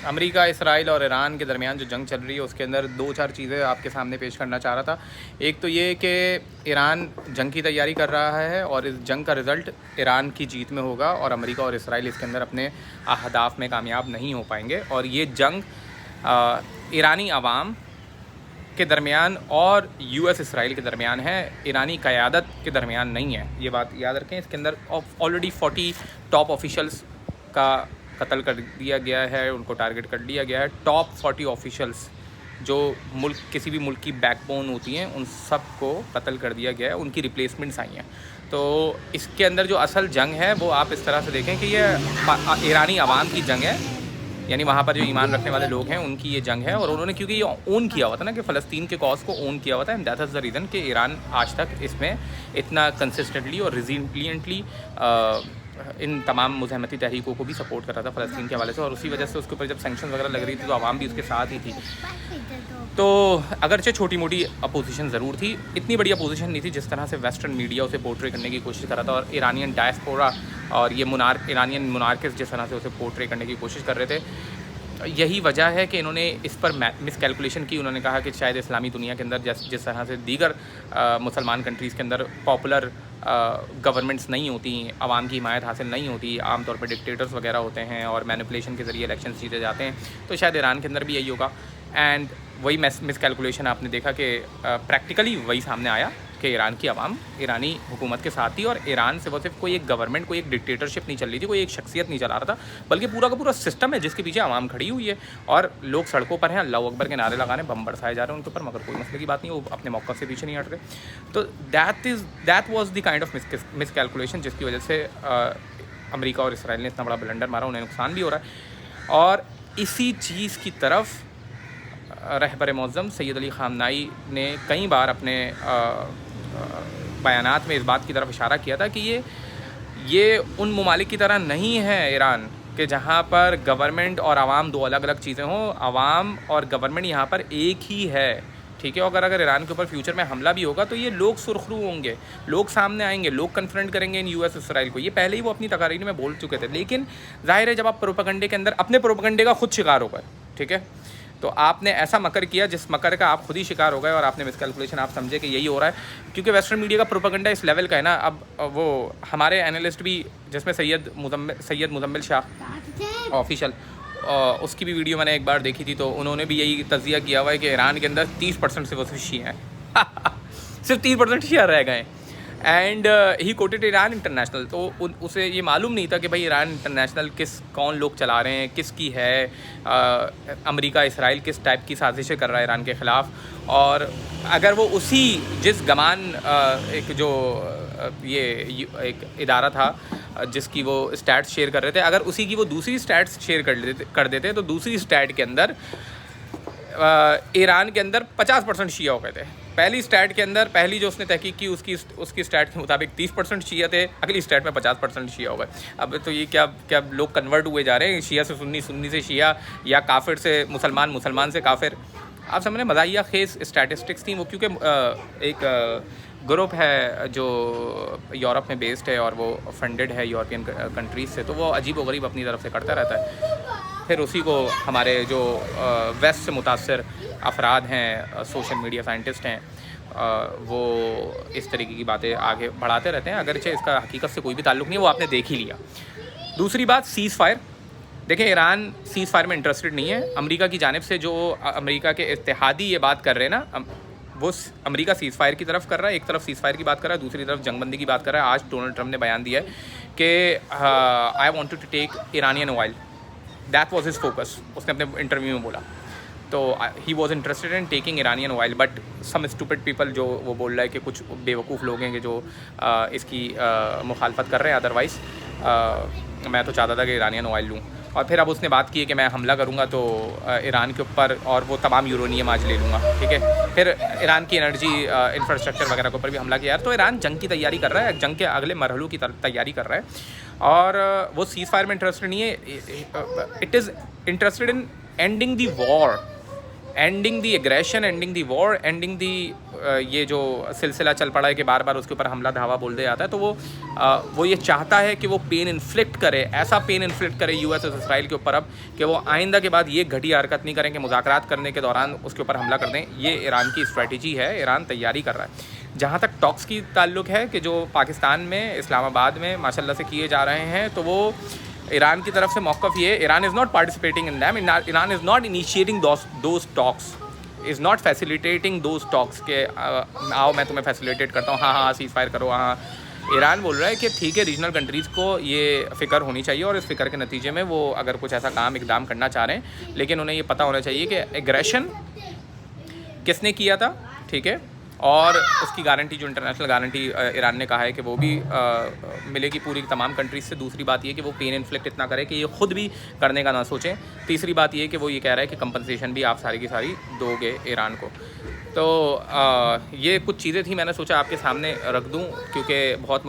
America, Israel और Iran के दरमियान जो जंग चल रही है उसके अंदर 2-4 चीज़ें आपके सामने पेश करना चाह रहा था। एक तो ये कि ईरान जंग की तैयारी कर रहा है और इस जंग का रिज़ल्ट ईरान की जीत में होगा और अमेरिका और इसराइल इसके अंदर अपने अहदाफ में कामयाब नहीं हो पाएंगे। और ये जंग ईरानी अवाम के दरमियान और यूएस इसराइल के दरमियान है, ईरानी क़यादत के दरमियान नहीं है। ये बात याद रखें। इसके अंदर ऑलरेडी 40 टॉप ऑफिशियल्स का कत्ल कर दिया गया है, उनको टारगेट कर लिया गया है। टॉप 40 ऑफिशियल्स जो मुल्क किसी भी मुल्क की बैकबोन होती हैं उन सब को कत्ल कर दिया गया है, उनकी रिप्लेसमेंट्स आई हैं। तो इसके अंदर जो असल जंग है वो आप इस तरह से देखें कि ये ईरानी अवाम की जंग है, यानी वहाँ पर जो ईमान रखने वाले लोग हैं उनकी ये जंग है। और उन्होंने क्योंकि ये ओन किया हुआ था ना कि फ़लस्तीन के कॉज को ओन किया हुआ था, and that is the reason कि ईरान आज तक इसमें इतना कंसिस्टेंटली और रिजिलियंटली इन तमाम मुज़ाहमती तहरीकों को भी सपोर्ट कर रहा था फ़लस्तीन के हवाले से। और उसी वजह से उसके ऊपर जब सैंक्शन वगैरह लग रही थी तो आवाम भी उसके साथ ही थी। तो अगरचे छोटी मोटी अपोजिशन ज़रूर थी, इतनी बड़ी अपोजिशन नहीं थी जिस तरह से वेस्टर्न मीडिया उसे पोर्ट्रे करने की कोशिश कर रहा था। और ईरानियन डायस्पोरा और ये ईरानियन मुनार्किस जिस तरह से उसे पोर्ट्रे करने की कोशिश कर रहे थे, यही वजह है कि इन्होंने इस पर मिस कैलकुलेशन की। उन्होंने कहा कि शायद इस्लामी दुनिया के अंदर जिस तरह से दीगर मुसलमान कंट्रीज़ के अंदर पॉपुलर गवर्नमेंट्स नहीं होती, आवाम की हिमायत हासिल नहीं होती, आमतौर पर डिक्टेटर्स वगैरह होते हैं और मैनिपुलेशन के ज़रिए इलेक्शन जीते जाते हैं, तो शायद ईरान के अंदर भी यही होगा। एंड वही मिस कैलकुलेशन आपने देखा कि प्रैक्टिकली वही सामने आया कि ईरान की आवाम ईरानी हुकूमत के साथ थी और ईरान से वो सिर्फ कोई एक गवर्नमेंट, कोई एक डिक्टेटरशिप नहीं चल रही थी, कोई एक शख्सियत नहीं चला रहा था, बल्कि पूरा का पूरा सिस्टम है जिसके पीछे आवाम खड़ी हुई है। और लोग सड़कों पर हैं, अल्लाह अकबर के नारे लगाने, बम बरसाए जा रहे हैं उनके ऊपर, मगर कोई मसले की बात नहीं, वो अपने मौक़िफ़ से पीछे नहीं हट रहे। तो that was the kind of miss calculation जिसकी वजह से अमेरिका और इसराइल ने इतना बड़ा ब्लंडर मारा, उन्हें नुकसान भी हो रहा है। और इसी चीज़ की तरफ रहबर मुअज़्ज़म सैयद अली ख़ामनेई ने कई बार अपने बयानात में इस बात की तरफ इशारा किया था कि ये उन ममालिक की तरह नहीं है ईरान, कि जहाँ पर गवर्नमेंट और आवाम दो अलग अलग चीज़ें हों। आवाम और गवर्नमेंट यहाँ पर एक ही है, ठीक है। अगर ईरान के ऊपर फ्यूचर में हमला भी होगा तो ये लोग सुरखरू होंगे, लोग सामने आएंगे, लोग कन्फ्रंट करेंगे इन यूएस इसराइल को। ये पहले ही वो अपनी तकारीर में बोल चुके थे। लेकिन जाहिर है जब आप प्रोपेगेंडे के अंदर अपने प्रोपेगेंडे का खुद शिकार हो गए, ठीक है, तो आपने ऐसा मकर किया जिस मकर का आप खुद ही शिकार हो गए और आपने मिसकैलकुलेशन, आप समझे कि यही हो रहा है। क्योंकि वेस्टर्न मीडिया का प्रोपेगेंडा इस लेवल का है ना, अब वो हमारे एनालिस्ट भी, जिसमें सैयद मुजम्मिल शाह ऑफिशियल, उसकी भी वीडियो मैंने एक बार देखी थी, तो उन्होंने भी यही तज़िया किया हुआ है कि ईरान के अंदर 30% से वो सिर्फ शिया हैं सिर्फ 30% शिया रह गए। And he coated Iran international, तो उसे ये मालूम नहीं था कि भाई ईरान इंटरनेशनल कौन लोग चला रहे हैं, किसकी है, अमेरिका इसराइल किस टाइप की साजिशें कर रहा है ईरान के ख़िलाफ़। और अगर वो उसी जिस गमान एक जो ये एक इदारा था जिसकी वो स्टैट्स शेयर कर रहे थे, अगर उसी की वो दूसरी स्टैट्स शेयर कर देते तो दूसरी स्टैट के अंदर ईरान के अंदर 50% शिया हो गए थे। पहली स्टैट के अंदर, पहली जो उसने तहकीक की उसकी स्टैट के मुताबिक 30% शिया थे, अगली स्टैट में 50% शिया हो गए। अब तो ये क्या लोग कन्वर्ट हुए जा रहे हैं, शिया से सुन्नी, सुन्नी से शिया, या काफिर से मुसलमान, मुसलमान से काफिर। आप समझ, मज़ाहिया खेस स्टैटिस्टिक्स थी वो, क्योंकि एक ग्रुप है जो यूरोप में बेस्ड है और वो फंडेड है यूरोपियन कंट्रीज़ से, तो वो अजीब व गरीब अपनी तरफ से करता रहता है। फिर उसी को हमारे जो वेस्ट से मुतासर अफराद हैं, सोशल मीडिया साइंटिस्ट हैं, वो इस तरीके की बातें आगे बढ़ाते रहते हैं, अगरचे इसका हकीकत से कोई भी ताल्लुक़ नहीं है, वो आपने देख ही लिया। दूसरी बात, सीज़ फायर। देखिए, ईरान सीज़ फायर में इंटरेस्टेड नहीं है। अमेरिका की जानिब से जो अमेरिका के इत्तेहादी ये बात कर रहे हैं ना, वो अमेरिका सीज़ फायर की तरफ कर रहा है, एक तरफ सीज़ फायर की बात कर रहा है, दूसरी तरफ जंगबंदी की बात कर रहा है। आज डोनाल्ड ट्रंप ने बयान दिया है कि I wanted to take Iranian oil, that was his focus, उसने अपने इंटरव्यू में बोला। तो he was interested in taking Iranian oil, but some stupid people, जो वो बोल रहा है कि कुछ बेवकूफ़ लोग हैं कि जो इसकी मुखालफत कर रहे हैं। अदरवाइज़ मैं तो चाहता था कि ईरानियन ऑयल लूँ। और फिर अब उसने बात की है कि मैं हमला करूँगा तो ईरान के ऊपर, और वो तमाम यूरेनियम आज ले लूँगा, ठीक है। फिर ईरान की एनर्जी इंफ्रास्ट्रक्चर वगैरह के ऊपर भी हमला किया। तो ईरान जंग की तैयारी कर रहा है, जंग के अगले मरहलों की तैयारी कर रहा है, और वो सीज़ फायर में इंटरेस्टेड नहीं है। It is interested in ending the war, ending the aggression, ending the war, ending the ये जो सिलसिला चल पड़ा है कि बार बार उसके ऊपर हमला धावा बोल दिया जाता है, तो वो ये चाहता है कि वो पेन इन्फ्लिक्ट करे, ऐसा पेन इन्फ्लिक्ट करे यूएस और इसराइल के ऊपर अब कि वो आइंदा के बाद ये घटिया हरकत नहीं करें कि मुज़ाकरात करने के दौरान उसके ऊपर हमला कर दें। ये ईरान की स्ट्रेटजी है, ईरान तैयारी कर रहा है। जहाँ तक टॉक्स की ताल्लुक है कि जो पाकिस्तान में इस्लामाबाद में माशाल्लाह से किए जा रहे हैं, तो वो ईरान की तरफ से मौक़िफ़ ये, Iran is not participating in them, Iran is not initiating those talks, is not facilitating those talks के आओ मैं तुम्हें फैसिलिटेट करता हूँ, हाँ सीज़ फायर करो, हाँ। ईरान बोल रहा है कि ठीक है, रीजनल कंट्रीज़ को ये फ़िक्र होनी चाहिए और इस फ़िक्र के नतीजे में वो अगर कुछ ऐसा काम इकदाम करना चाह रहे हैं, लेकिन उन्हें ये पता होना चाहिए कि एग्रेशन किसने किया था, ठीक है, और उसकी गारंटी, जो इंटरनेशनल गारंटी ईरान ने कहा है कि वो भी मिलेगी पूरी तमाम कंट्रीज़ से। दूसरी बात ये कि वो पेन इन्फ्लिक्ट इतना करे कि ये ख़ुद भी करने का ना सोचें। तीसरी बात ये कि वो ये कह रहा है कि कंपनसेशन भी आप सारी की सारी दोगे ईरान को। तो ये कुछ चीज़ें थी, मैंने सोचा आपके सामने रख दूं क्योंकि बहुत